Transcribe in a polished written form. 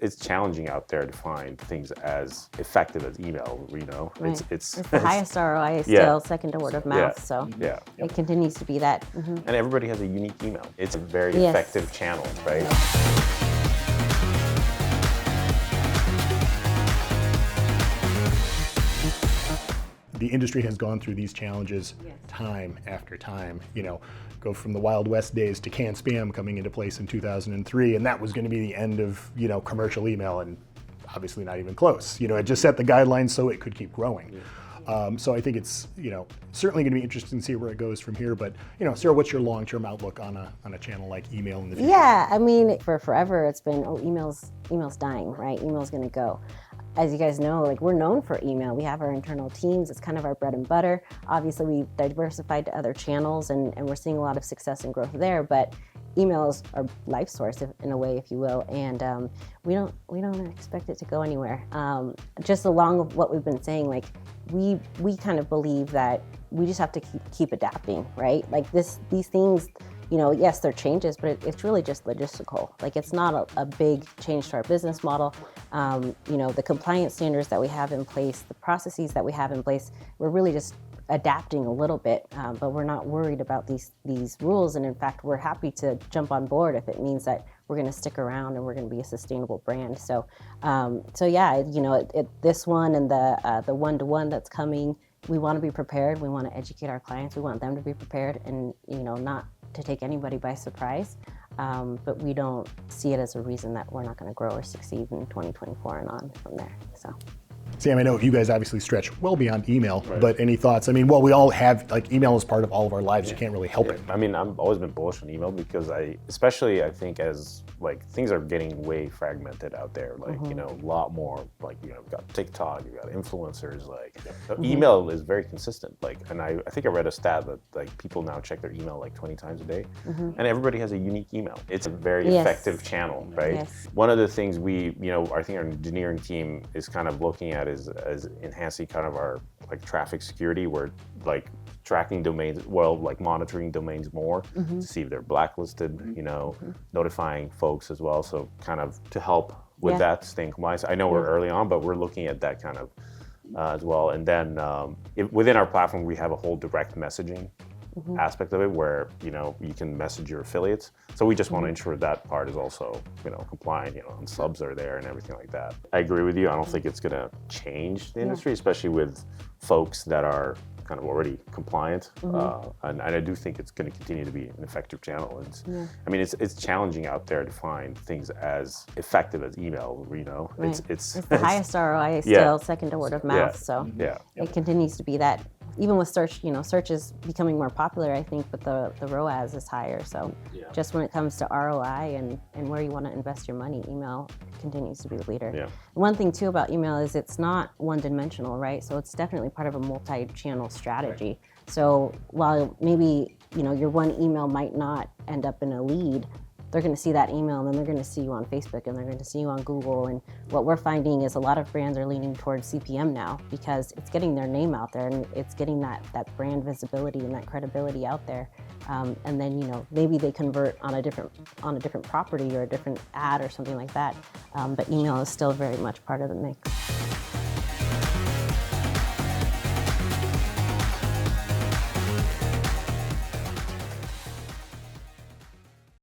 It's challenging out there to find things as effective as email, Right. It's the highest ROI is Yeah. still second to word of mouth, so yeah. it continues to be that. And everybody has a unique email. It's a very Yes. effective channel, right? The industry has gone through these challenges time after time. Go from the Wild West days to canned spam coming into place in 2003, and that was going to be the end of commercial email, and obviously not even close. It just set the guidelines so it could keep growing. So I think it's certainly going to be interesting to see where it goes from here. But Sarah, what's your long-term outlook on a channel like email in the future? Yeah, I mean, for forever it's been, email's dying, right? Email's going to go. As you guys know, we're known for email. We have our internal teams. It's kind of our bread and butter. Obviously, we've diversified to other channels, and we're seeing a lot of success and growth there. But email is our life source, in a way, if you will, and we don't expect it to go anywhere. Just along with what we've been saying, we kind of believe that we just have to keep adapting, right? These things. Yes, they're changes, but it's really just logistical. It's not a big change to our business model. The compliance standards that we have in place, the processes that we have in place, we're really just adapting a little bit, but we're not worried about these rules. And in fact, we're happy to jump on board if it means that we're going to stick around and we're going to be a sustainable brand. So yeah, this one and the one-to-one that's coming, we want to be prepared. We want to educate our clients. We want them to be prepared, and not to take anybody by surprise, but we don't see it as a reason that we're not going to grow or succeed in 2024 and on from there. So. Sam, I know you guys obviously stretch well beyond email, but any thoughts? I mean, we all have, email is part of all of our lives. You can't really help it. I mean, I've always been bullish on email because I think as things are getting way fragmented out there, a lot more, you've got TikTok, you've got influencers, email is very consistent. And I think I read a stat that people now check their email 20 times a day, and everybody has a unique email. It's a very effective channel, right? Yes. One of the things I think our engineering team is kind of looking at is enhancing kind of our traffic security. We're tracking domains, monitoring domains more to see if they're blacklisted, notifying folks as well. So kind of to help with that, staying compliant. I know we're early on, but we're looking at that kind of as well. And then within our platform, we have a whole direct messaging aspect of it where you can message your affiliates. So we just want to ensure that part is also compliant, and subs are there and everything like that. I agree with you. I don't think it's going to change the industry, especially with folks that are kind of already compliant. And I do think it's going to continue to be an effective channel. I mean, it's challenging out there to find things as effective as email. Right. It's the highest ROI still, second to word of mouth. So it continues to be that. Even with search, search is becoming more popular, I think, but the ROAS is higher. So just when it comes to ROI and where you want to invest your money, email continues to be the leader. Yeah. One thing too about email is it's not one-dimensional, right? So it's definitely part of a multi-channel strategy. Right. So while maybe your one email might not end up in a lead, they're going to see that email, and then they're going to see you on Facebook, and they're going to see you on Google. And what we're finding is a lot of brands are leaning towards CPM now because it's getting their name out there, and it's getting that brand visibility and that credibility out there. And then maybe they convert on a different property or a different ad or something like that. But email is still very much part of the mix.